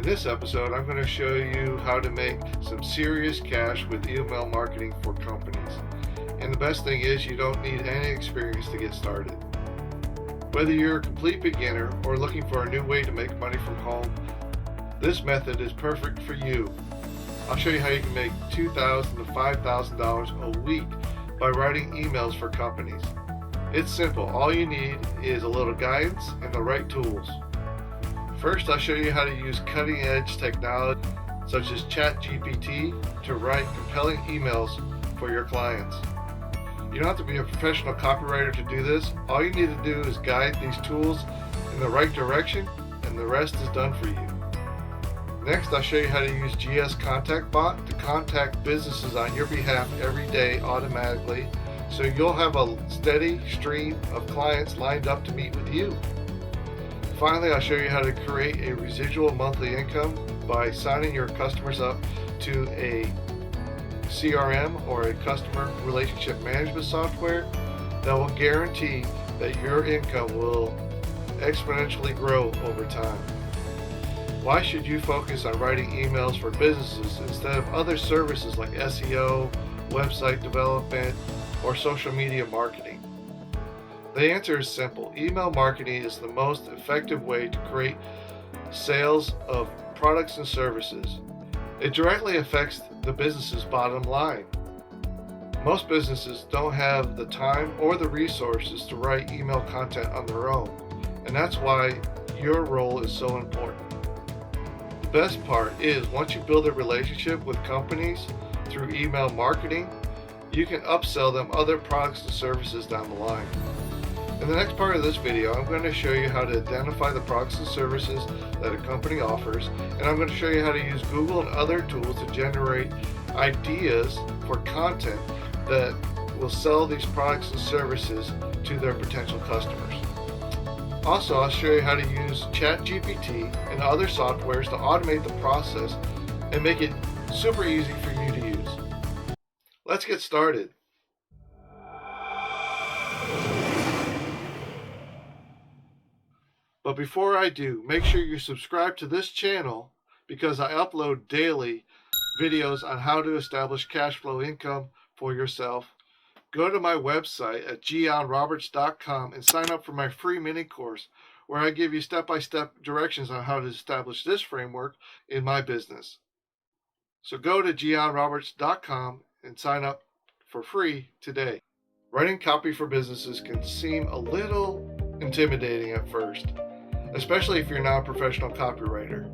In this episode, I'm going to show you how to make some serious cash with email marketing for companies. And the best thing is you don't need any experience to get started. Whether you're a complete beginner or looking for a new way to make money from home, this method is perfect for you. I'll show you how you can make $2,000 to $5,000 a week by writing emails for companies. It's simple. All you need is a little guidance and the right tools. First, I'll show you how to use cutting-edge technology such as ChatGPT to write compelling emails for your clients. You don't have to be a professional copywriter to do this. All you need to do is guide these tools in the right direction, and the rest is done for you. Next, I'll show you how to use GS Contact Bot to contact businesses on your behalf every day automatically, so you'll have a steady stream of clients lined up to meet with you. Finally, I'll show you how to create a residual monthly income by signing your customers up to a CRM or a customer relationship management software that will guarantee that your income will exponentially grow over time. Why should you focus on writing emails for businesses instead of other services like SEO, website development, or social media marketing? The answer is simple. Email marketing is the most effective way to create sales of products and services. It directly affects the business's bottom line. Most businesses don't have the time or the resources to write email content on their own, and that's why your role is so important. The best part is once you build a relationship with companies through email marketing, you can upsell them other products and services down the line. In the next part of this video, I'm going to show you how to identify the products and services that a company offers, and I'm going to show you how to use Google and other tools to generate ideas for content that will sell these products and services to their potential customers. Also, I'll show you how to use ChatGPT and other softwares to automate the process and make it super easy for you to use. Let's get started. But before I do, make sure you subscribe to this channel because I upload daily videos on how to establish cash flow income for yourself. Go to my website at gionroberts.com and sign up for my free mini course where I give you step-by-step directions on how to establish this framework in my business. So go to gionroberts.com and sign up for free today. Writing copy for businesses can seem a little intimidating at first, especially if you're not a professional copywriter.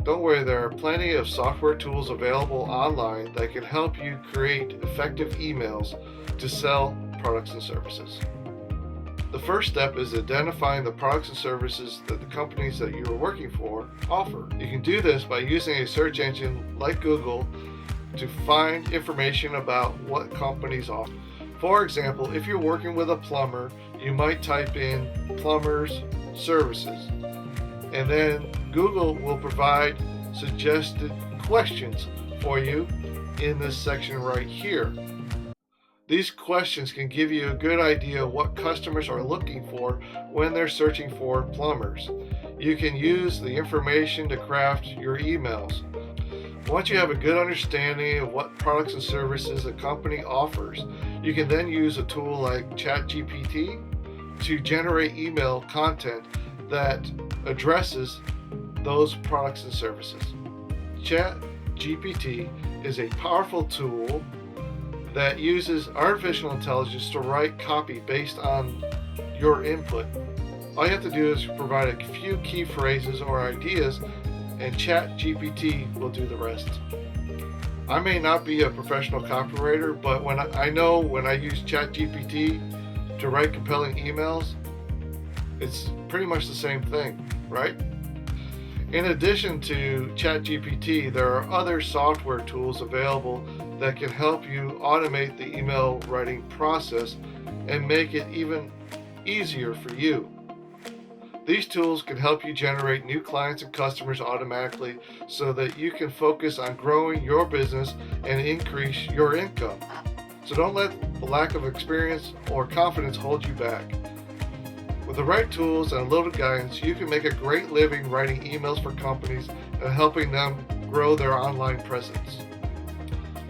Don't worry, there are plenty of software tools available online that can help you create effective emails to sell products and services. The first step is identifying the products and services that the companies that you are working for offer. You can do this by using a search engine like Google to find information about what companies offer. For example, if you're working with a plumber, you might type in plumber's services, and then Google will provide suggested questions for you in this section right here. These questions can give you a good idea of what customers are looking for when they're searching for plumbers. You can use the information to craft your emails. Once you have a good understanding of what products and services a company offers, you can then use a tool like ChatGPT to generate email content that addresses those products and services. ChatGPT is a powerful tool that uses artificial intelligence to write copy based on your input. All you have to do is provide a few key phrases or ideas, and ChatGPT will do the rest. I may not be a professional copywriter, but when I use ChatGPT to write compelling emails, it's pretty much the same thing, right? In addition to ChatGPT, there are other software tools available that can help you automate the email writing process and make it even easier for you. These tools can help you generate new clients and customers automatically so that you can focus on growing your business and increase your income. So don't let the lack of experience or confidence hold you back. With the right tools and a little guidance, you can make a great living writing emails for companies and helping them grow their online presence.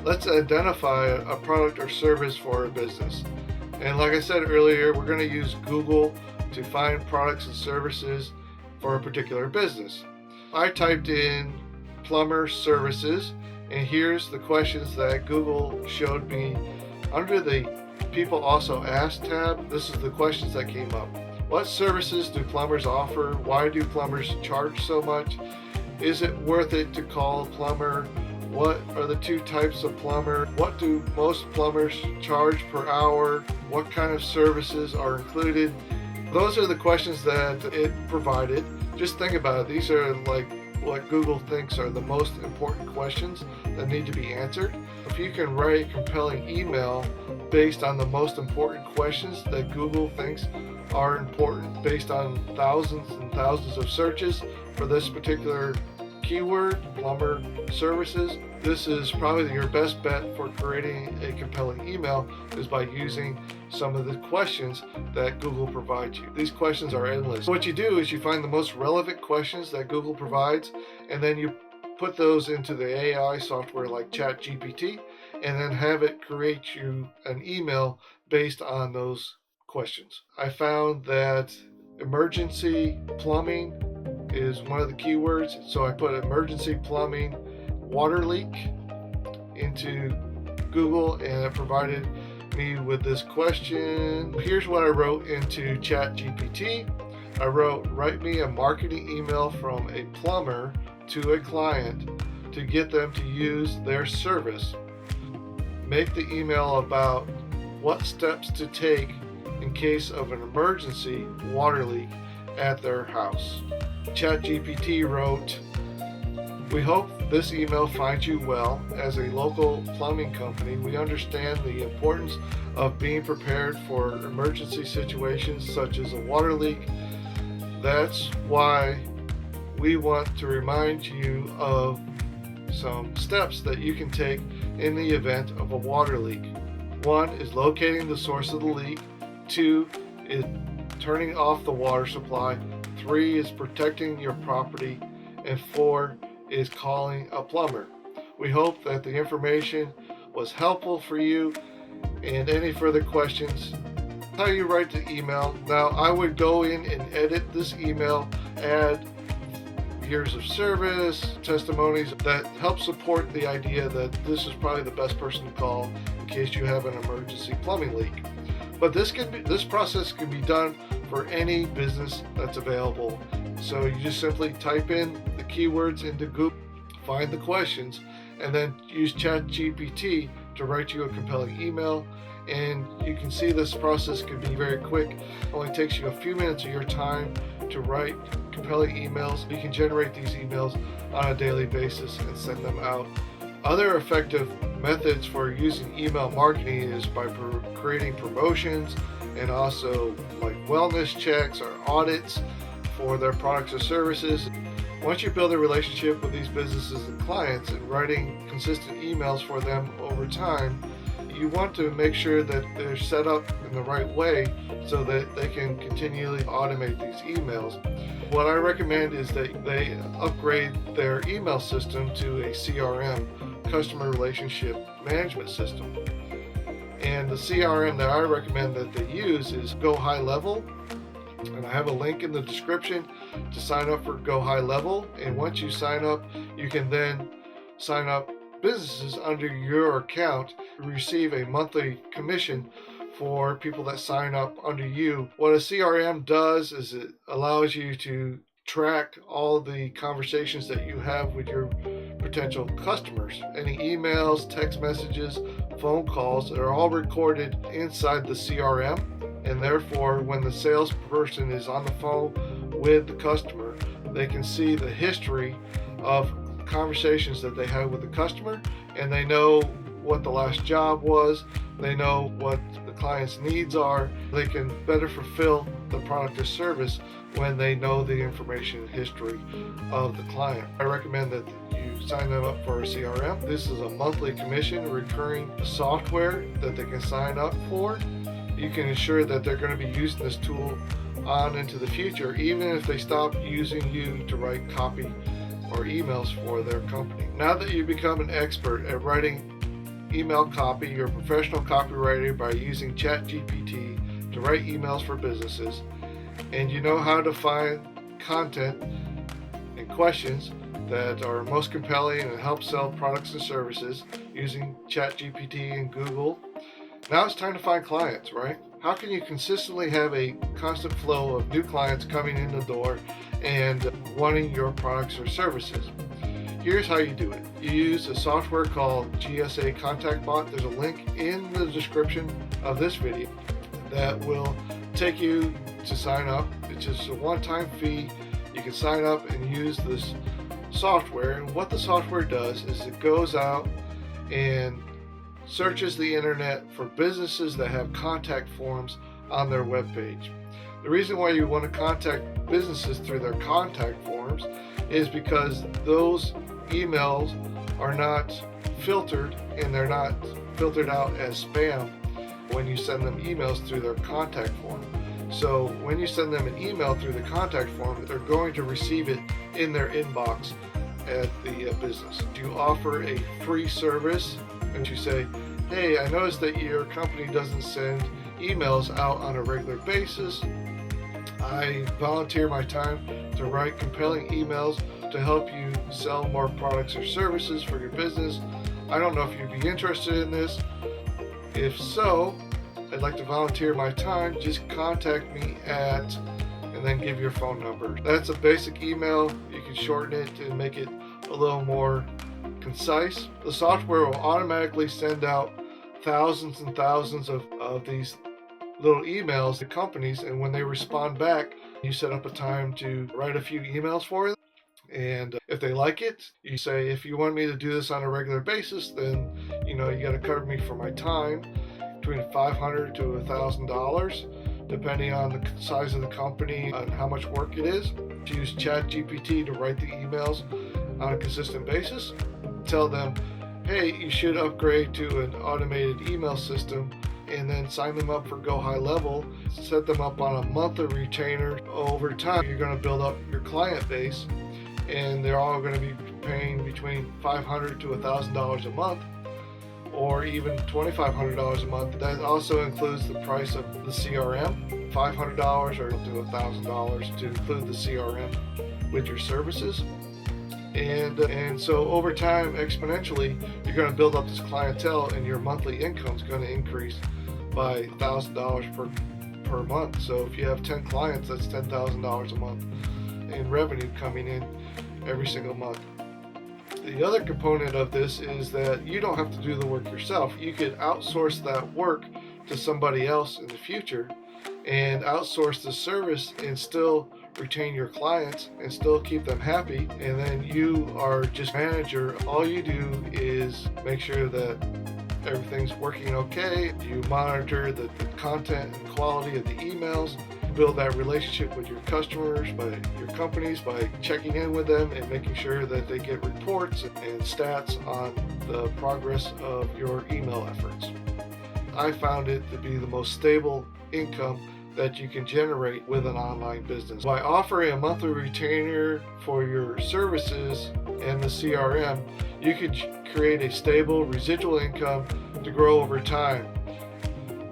Let's identify a product or service for a business. And like I said earlier, we're going to use Google to find products and services for a particular business. I typed in plumber services, and here's the questions that Google showed me. Under the People Also Ask tab, this is the questions that came up. What services do plumbers offer? Why do plumbers charge so much? Is it worth it to call a plumber? What are the two types of plumber? What do most plumbers charge per hour? What kind of services are included? Those are the questions that it provided. Just think about it. These are like what Google thinks are the most important questions that need to be answered. If you can write a compelling email based on the most important questions that Google thinks are important, based on thousands and thousands of searches for this particular keyword, plumber services, this is probably your best bet for creating a compelling email, is by using some of the questions that Google provides you. These questions are endless. What you do is you find the most relevant questions that Google provides, and then you put those into the AI software like ChatGPT, and then have it create you an email based on those questions. I found that emergency plumbing is one of the keywords, so I put emergency plumbing water leak into Google, and it provided me with this question. Here's what I wrote into ChatGPT. I wrote, write me a marketing email from a plumber to a client to get them to use their service. Make the email about what steps to take in case of an emergency water leak at their house. ChatGPT wrote, we hope this email finds you well. As a local plumbing company, we understand the importance of being prepared for emergency situations such as a water leak. That's why we want to remind you of some steps that you can take in the event of a water leak. 1 is locating the source of the leak. 2 is turning off the water supply. 3 is protecting your property. And 4 is calling a plumber. We hope that the information was helpful for you, and any further questions, how you write the email. Now, I would go in and edit this email, add years of service, testimonies that help support the idea that this is probably the best person to call in case you have an emergency plumbing leak. But this process can be done for any business that's available. So you just simply type in the keywords into Google, find the questions, and then use ChatGPT to write you a compelling email. And you can see this process can be very quick. It only takes you a few minutes of your time to write compelling emails. You can generate these emails on a daily basis and send them out. Other effective methods for using email marketing is by creating promotions and also like wellness checks or audits for their products or services. Once you build a relationship with these businesses and clients and writing consistent emails for them over time, you want to make sure that they're set up in the right way so that they can continually automate these emails. What I recommend is that they upgrade their email system to a CRM, customer relationship management system. And the CRM that I recommend that they use is Go High Level. And I have a link in the description to sign up for Go High Level. And once you sign up, you can then sign up businesses under your account and receive a monthly commission for people that sign up under you. What a CRM does is it allows you to track all the conversations that you have with your potential customers. Any emails, text messages, phone calls are all recorded inside the CRM, and therefore when the salesperson is on the phone with the customer, they can see the history of conversations that they had with the customer, and they know what the last job was, they know what the client's needs are. They can better fulfill the product or service when they know the information and history of the client. I recommend that you sign them up for a CRM. This is a monthly commission recurring software that they can sign up for. You can ensure that they're going to be using this tool on into the future, even if they stop using you to write copy or emails for their company. Now that you've become an expert at writing email copy, you're a professional copywriter by using ChatGPT to write emails for businesses, and you know how to find content and questions that are most compelling and help sell products and services using ChatGPT and Google. Now it's time to find clients, right? How can you consistently have a constant flow of new clients coming in the door and wanting your products or services? Here's how you do it. You use a software called GSA Contact Bot. There's a link in the description of this video that will take you to sign up. It's just a one-time fee. You can sign up and use this software, and what the software does is it goes out and searches the internet for businesses that have contact forms on their webpage. The reason why you want to contact businesses through their contact forms is because those emails are not filtered, and they're not filtered out as spam when you send them emails through their contact form. So when you send them an email through the contact form, they're going to receive it in their inbox at the business. You offer a free service and you say, hey, I noticed that your company doesn't send emails out on a regular basis. I volunteer my time to write compelling emails to help you sell more products or services for your business. I don't know if you'd be interested in this. If so, I'd like to volunteer my time. Just contact me at, and then give your phone number. That's a basic email. You can shorten it and make it a little more concise. The software will automatically send out thousands and thousands of these little emails to companies, and when they respond back, you set up a time to write a few emails for them. And if they like it, you say, if you want me to do this on a regular basis, then you got to cover me for my time, between $500 to $1,000, depending on the size of the company and how much work it is. Use ChatGPT to write the emails on a consistent basis. Tell them, hey, you should upgrade to an automated email system, and then sign them up for Go High Level. Set them up on a monthly retainer. Over time, you're going to build up your client base, and they're all going to be paying between $500 to $1,000 a month, or even $2,500 a month. That also includes the price of the CRM, $500 or to $1,000 to include the CRM with your services. And so over time, exponentially, you're going to build up this clientele, and your monthly income is going to increase by $1,000 per month. So if you have 10 clients, that's $10,000 a month in revenue coming in every single month. The other component of this is that you don't have to do the work yourself. You could outsource that work to somebody else in the future and outsource the service and still retain your clients and still keep them happy. And then you are just manager. All you do is make sure that everything's working okay. You monitor the content and quality of the emails. Build that relationship with your customers, by your companies, by checking in with them and making sure that they get reports and stats on the progress of your email efforts. I found it to be the most stable income that you can generate with an online business. By offering a monthly retainer for your services and the CRM, you could create a stable residual income to grow over time.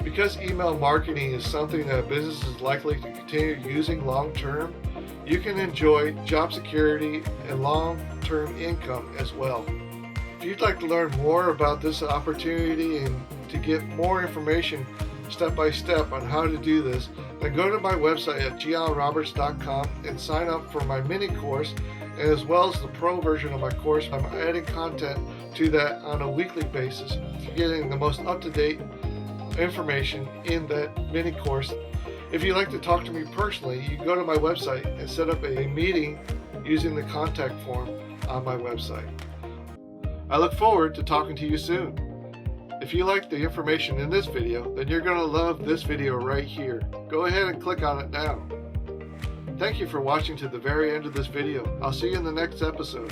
Because email marketing is something that a business is likely to continue using long term, you can enjoy job security and long-term income as well. If you'd like to learn more about this opportunity and to get more information step by step on how to do this, then go to my website at gallanroberts.com and sign up for my mini course, and as well as the pro version of my course. I'm adding content to that on a weekly basis, getting the most up-to-date information in that mini course. If you'd like to talk to me personally, you go to my website and set up a meeting using the contact form on my website. I look forward to talking to you soon. If you like the information in this video, then you're going to love this video right here. Go ahead and click on it now. Thank you for watching to the very end of this video. I'll see you in the next episode.